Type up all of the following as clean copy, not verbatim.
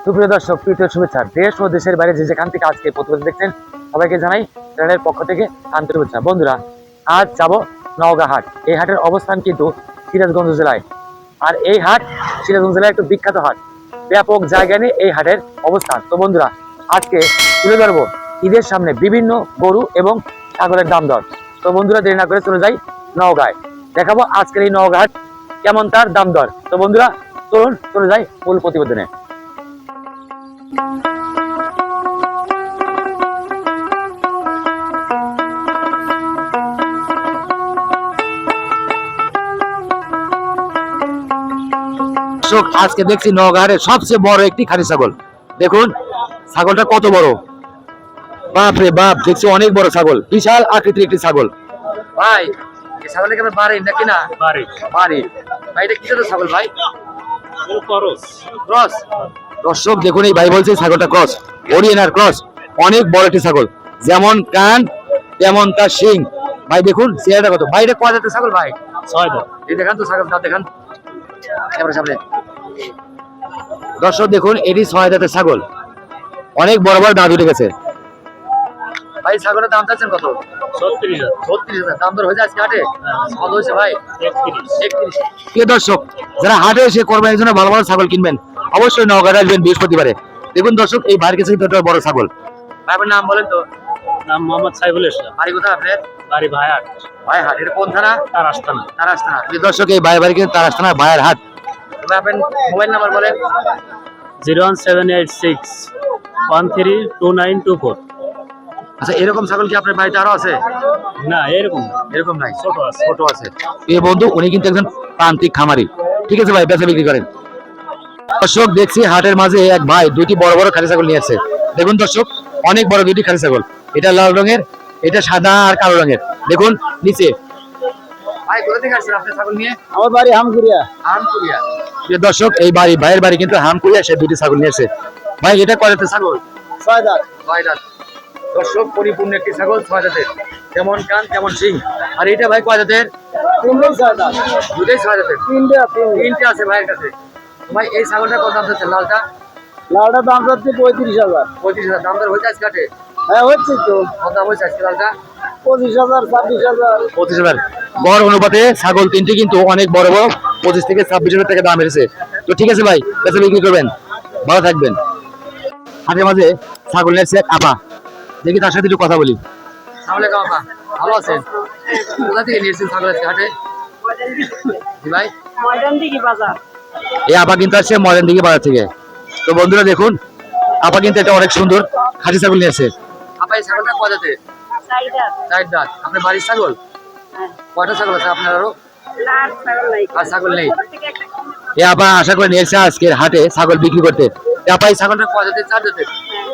সুপ্রিয় দর্শক, প্রীতীয় শুভেচ্ছা। দেশ ও দেশের বাইরে যে যেখান থেকে আজকে প্রতিবেদন দেখছেন সবাইকে জানাই চ্যানেলের পক্ষ থেকে আন্তরিক শুভেচ্ছা। বন্ধুরা, আজ যাব নওগাঁ হাট। এই হাটের অবস্থান কিন্তু সিরাজগঞ্জ জেলায়। আর এই হাট সিরাজগঞ্জ জেলায় একটু বিখ্যাত হাট, ব্যাপক জায়গা নিয়ে এই হাটের অবস্থান। তো বন্ধুরা, আজকে তুলে ধরবো ঈদের সামনে বিভিন্ন গরু এবং ছাগলের দাম দর। তো বন্ধুরা, দেরি না করে চলে যাই নওগাঁয়, দেখাবো আজকের এই নওগাঁ হাট কেমন তার দাম দর। তো বন্ধুরা, চলুন চলে যাই মূল প্রতিবেদনে। আজকে দেখছি নওগাঁয়ের সবচেয়ে বড় একটি খাসি ছাগল। দেখুন ছাগলটা কত বড়, বাপ রে বাপ, দেখছি অনেক বড় ছাগল, বিশাল আকৃতির একটি ছাগল। ভাই, এই ছাগলটা কেমন বাড়ি নাকি না? বাড়ি বাড়ি ভাই, এটা কি ছাগল ভাই? ক্রস। দর্শক দেখুন, এই ভাই বলছে ছাগলটা ক্রস, হরিয়ানার ক্রস। অনেক বড় একটি ছাগল, যেমন কান তেমন তার শিং। ভাই দেখুন চেহারাটা কত। ভাই এটা কয় জাতের ছাগল ভাই? 6 দাঁত। এই দেখান তো ছাগল, দাঁত দেখান সামনে। দর্শক দেখুন, এটি 6 দাঁতের ছাগল, অনেক বড় বড় দাঁত উঠে গেছে। ভাই ছাগলের দাম চাচ্ছেন কত? 36,000। 36,000 দাম দর হয়েছে আজকে হাটে? কত হয়েছে ভাই? 31। প্রিয় দর্শক, যারা হাটে এসে কোরবানির জন্য ভালো ভালো ছাগল কিনবেন অবশ্যই নওগাঁ আসবেন বৃহস্পতিবারে। দেখুন দর্শক, এই ভাইয়ের কাছে কিন্তু একটা বড় ছাগল। ভাই আপনার নাম বলেন তো? নাম মোহাম্মদ সাইফুল ইসলাম। বাড়ি কোথায় আপনার? বাড়ি ভাইহাট। ভাইহাট, এটা কোন থানা? তারাস্তানা। তারাস্তানা। প্রিয় দর্শক, এই ভাই বাড়ি কিন্তু তারাস্তানা ভাইয়ের হাট। আপনার মোবাইল নাম্বার বলেন। 01786132924। আচ্ছা, এরকম ছাগল কি আপনার বাড়িতে আরো আছে? না, এরকম নাই, ছোট আছে। ছোট আছে। এই বন্ধু উনি কিন্তু একজন প্রান্তিক খামারি। ঠিক আছে ভাই, বেচা বিক্রি করেন। দর্শক দেখছি হাটের মাঝে এক ভাই দুইটি বড় বড় খাসি ছাগল নিয়ে আসছে। দেখুন দর্শক, অনেক বড় দুইটি খাসি ছাগল, এটা লাল রঙের, এটা সাদা আর কালো রঙের। দেখুন নিচে। ভাই কোথা থেকে আসছেন আপনি ছাগল নিয়ে? আমার বাড়ি হামকুড়িয়া। হামকুড়িয়া। দর্শক, এই ভাইয়ের বাড়ি কিন্তু হামকুড়িয়া, সে দুইটি ছাগল নিয়ে আসছে। ভাই এটা কয় দাঁতের ছাগল? 6 দাঁত। 6 দাঁত। দর্শক, পরিপূর্ণ একটি ছাগল, 6 দাঁতের, যেমন কান তেমন শিং। আর এটা ভাই কয় দাঁতের? 3 দাঁত। দুটোই 6 দাঁতের। 3টে আছে ভাইয়ের কাছে। ভাই এই ছাগলটা কত দাম চাচ্ছেন? লালটা? লালটার দাম যাচ্ছে 35,000। 35,000 দাম দর হয়েছে আজকে হাটে? হ্যাঁ হচ্ছে তো। কত দাম হয়েছে আজকে লালটা? 25,000, 26,000। 25,000। গড় অনুপাতে ছাগল তিনটি কিন্তু অনেক বড় বড়, 25 থেকে 26,000 টাকা দাম এসেছে। তো ঠিক আছে ভাই, বেচা বিক্রি করবেন, ভালো থাকবেন। হাটের মাঝে ছাগল নিয়েছে এক আপা, দেখি তার সাথে একটু কথা বলি। আসসালামু আপা, ভালো আছেন? কোথা থেকে নিয়েছেন ছাগল আজকে হাটে? জি ভাই, ময়দানদিঘি বাজার। এই আপা কিন্তু আসছে ময়দানদিঘি বাজার থেকে। তো বন্ধুরা দেখুন, আপা কিন্তু এটা অনেক সুন্দর খাসি ছাগল নিয়েছে। আপা এই ছাগলটা কয় দাঁতের? 4 দাঁত। 4 দাঁত। আপনার বাড়ির ছাগল? কয়টা ছাগল আছে আপনার আরো? আর ছাগল নেই। এ আপা আশা করে নিয়েছে আজকের হাটে ছাগল বিক্রি করতে। আপা এই ছাগলটা কয় দাঁতের? 4 দাঁতের।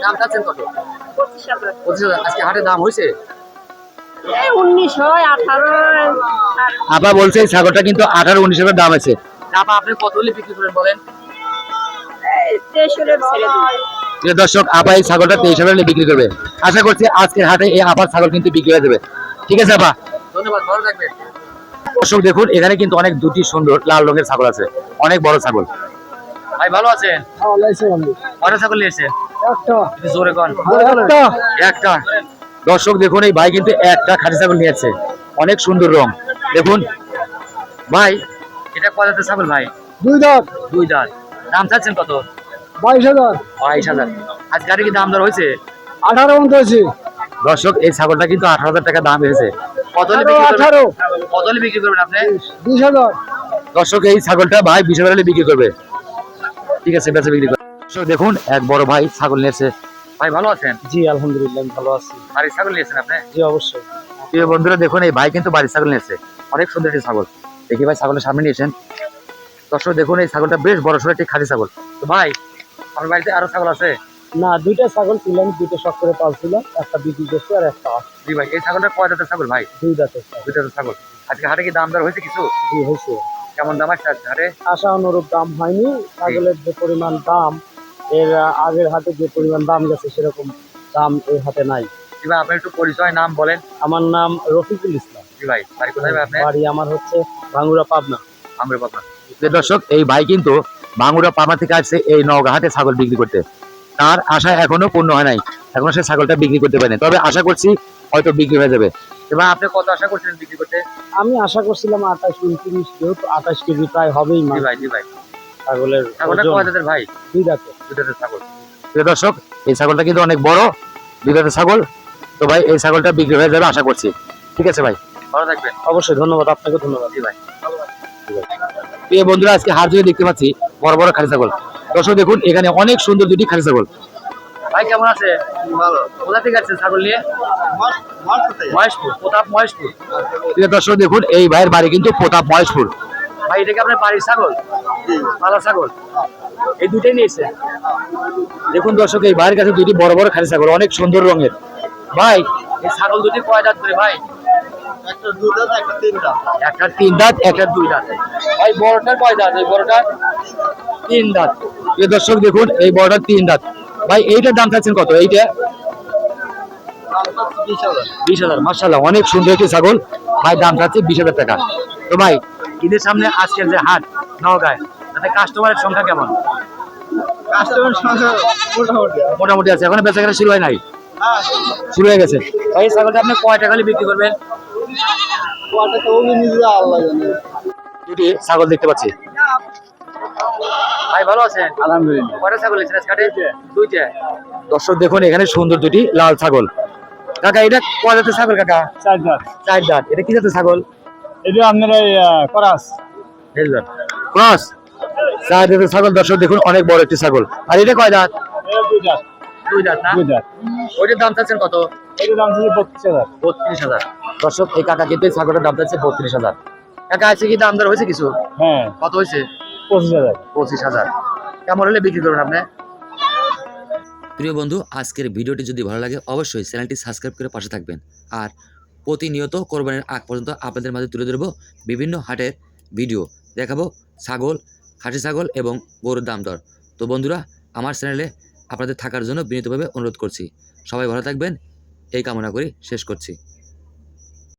দাম চাচ্ছেন কত? 25,000। 25,000। আজকে হাটে দাম হয়েছে? 19 হয়, 18। আপা বলছে এই ছাগলটা কিন্তু 18-19,000 দাম আছে। আপা আপনি কত হলে বিক্রি করেন বলেন? 23 ছেড়ে দিই। দর্শক, আপা এই ছাগলটা 23,000 বিক্রি করবে। আশা করছি আজকের হাটে এই আপার ছাগল কিন্তু বিক্রি হয়ে যাবে। ঠিক আছে আপা, ধন্যবাদ, ভালো থাকবেন। দর্শক দেখুন, এখানে কিন্তু অনেক দুটি সুন্দর লাল রঙের ছাগল আছে, অনেক বড় ছাগল। ভাই ভালো আছেন? কয়টা ছাগল নিয়েছেন? একটু জোরে কোন। একটা। দর্শক দেখুন, এই ভাই কিন্তু একটা খাসি ছাগল নিয়েছে, অনেক সুন্দর রং। দেখুন ভাই, এটা কয় দাঁতের ছাগল ভাই? 2 দাঁত। 2 দাঁত। দাম চাচ্ছেন কত? 22,000। 22,000। আজকে কি দাম দর হয়েছে? 18 পর্যন্ত হয়েছে। দর্শক, এই ছাগলটা কিন্তু 18,000 টাকা দাম এসেছে। কত হলে বিক্রি করবেন আপনি? 20,000। দর্শক, এই ছাগলটা ভাই 20,000 বিক্রি করবে। ঠিক আছে, বেচা বিক্রি করবে। দর্শক দেখুন, এক বড় ভাই ছাগল নিয়েছে। ভাই ভালো আছেন? জি আলহামদুলিল্লাহ, ভালো আছি। বাড়ির ছাগল নিয়েছেন আপনি? জি অবশ্যই। প্রিয় বন্ধুরা দেখুন, এই ভাই কিন্তু বাড়ির ছাগল নিয়েছে, অনেক সুন্দর একটি ছাগল। দেখি ভাই ছাগলের সামনে নিয়েছেন। দর্শক দেখুন, এই ছাগলটা বেশ বড় সড়ো একটি খাসি ছাগল। তো ভাই, আপনার বাড়িতে আরো ছাগল আছে? না, 2টা ছাগল ছিলাম, 2টা শখ করে পালছিলাম, একটা বিক্রি করছি আর একটা আছে। জি ভাই, এই ছাগলটা কয় দাঁতের ছাগল ভাই? 2 দাঁতের। 2 দাঁতের ছাগল। আজকে হাটে কি দাম দর হয়েছে কিছু? জি হয়েছে। কেমন দাম আসছে আজকে হাটে? আশা অনুরূপ দাম হয়নি। ছাগলের যে পরিমাণ দাম, এর আগের হাটে যে পরিমাণ দাম গেছে সেরকম দাম এই হাটে নাই। জি ভাই, আপনার একটু পরিচয় নাম বলেন। আমার নাম রফিকুল ইসলাম। জি ভাই, বাড়ি কোথায় ভাই আপনার? বাড়ি আমার হচ্ছে ভাঙ্গুড়া, পাবনা। আমরা পাবনা। দর্শক, এই ভাই কিন্তু ভাঙ্গুড়া পামা থেকে আসছে এই নওগাঁ হাটে ছাগল বিক্রি করতে। তার আশা এখনো পূর্ণ হয় নাই, এখনো সে ছাগলটা বিক্রি করতে পারেনি, তবে আশা করছি হয়তো বিক্রি হয়ে যাবে। এবার আপনি কত আশা করছিলেন বিক্রি করতে? আমি আশা করছিলাম 28-29, যেহেতু 28 কেজি প্রায় হবেই জি ভাই, জি ভাই। ছাগলের ছাগলটা ওজন। কয় দাঁতের ভাই? 2 দাঁতের। দুই দাঁতের ছাগল। প্রিয় দর্শক, এই ছাগলটা কিন্তু অনেক বড়, 2 দাঁতের ছাগল। তো ভাই এই ছাগলটা বিক্রি হয়ে যাবে আশা করছি। ঠিক আছে ভাই, ভালো থাকবেন। অবশ্যই, ধন্যবাদ, আপনাকে ধন্যবাদ। জি ভাই। প্রিয় বন্ধুরা, আজকে হাট জুড়ে দেখতে পাচ্ছি বড় বড় খাসি ছাগল। দর্শক দেখুন, এখানে অনেক সুন্দর দুটি খাসি ছাগল। ভাই কেমন আছে? ভালো। কোথা থেকে আসছেন ছাগল নিয়ে? মহেশপুর, প্রতাপ মহেশপুর। প্রিয় দর্শক দেখুন, এই ভাইয়ের বাড়ি কিন্তু প্রতাপ মহেশপুর। ভাই এটা কি আপনার বাড়ির ছাগল? পালা ছাগল? এই দুটোই নিয়েছে। দেখুন দর্শক, এই ভাইয়ের কাছে দুটি বড় বড় খাসি ছাগল, অনেক সুন্দর রঙের। ভাই এই ছাগল দুটি কয় দাঁত করে ভাই? একটা 2 দাঁত, একটা 3 দাঁত। একটা 3 দাঁত, একটা 2 দাঁত। ভাই বড়টার কয় দাঁত? এই বড়টা 3 দাঁত। প্রিয় দর্শক দেখুন, এই বড়টা 3 দাঁত। ভাই এইটার দাম চাচ্ছেন কত? এইটা 20,000। মাশাআল্লাহ, অনেক সুন্দর একটি ছাগল। ভাই দাম চাচ্ছে 20,000 টাকা। তো ভাই ঈদের সামনে আজকের যে হাট নওগাঁয়, তাতে কাস্টমারের সংখ্যা কেমন? কাস্টমার সংখ্যা মোটামুটি। মোটামুটি আছে, এখন বেচাকেনা শুরু হয় নাই? শুরু হয়ে গেছে। ভাই এই ছাগলটা আপনি কয় টাকা হলে বিক্রি করবেন? ওটা তো ওই নিজে আল্লাহ জানে। দুটি ছাগল দেখতে পাচ্ছি। ভাই ভালো আছেন? আলহামদুলিল্লাহ। কয়টা ছাগল নিয়েছেন আজকে হাটে? দুইটা। দর্শক দেখুন, এখানে সুন্দর দুটি লাল ছাগল। কাকা এটা কয় জাতের ছাগল কাকা? 4 দাঁত। 4 দাঁত। এটা কি জাতের ছাগল? এটা আপনার এই করাস। ক্রস। 4 দাঁতের ছাগল। দর্শক দেখুন, অনেক বড় একটি ছাগল। আর এটা কয় দাঁত? এটা 2 দাঁত। 2 দাঁত না? 2 দাঁত। ওইটার দাম চাচ্ছেন কত? এটার দাম ছিল 32,000। 32,000। দর্শক এই কাকা কিন্তু এই ছাগলের দাম চাচ্ছে 32,000। কাকা আছে কি দাম দর হয়েছে কিছু? হ্যাঁ, কত হয়েছে? 25,000। 25,000। কেমন হলে বিক্রি করবেন আপনি? প্রিয় বন্ধু, আজকের ভিডিওটি যদি ভালো লাগে অবশ্যই চ্যানেলটি সাবস্ক্রাইব করে পাশে থাকবেন। আর প্রতিনিয়ত কোরবানির আগ পর্যন্ত আপনাদের মাঝে তুলে ধরবো বিভিন্ন হাটের ভিডিও, দেখাবো ছাগল, খাসি ছাগল এবং গরুর দাম দর। তো বন্ধুরা, আমার চ্যানেলে আপনাদের থাকার জন্য বিনীতভাবে অনুরোধ করছি। সবাই ভালো থাকবেন, এই কামনা করি শেষ করছি।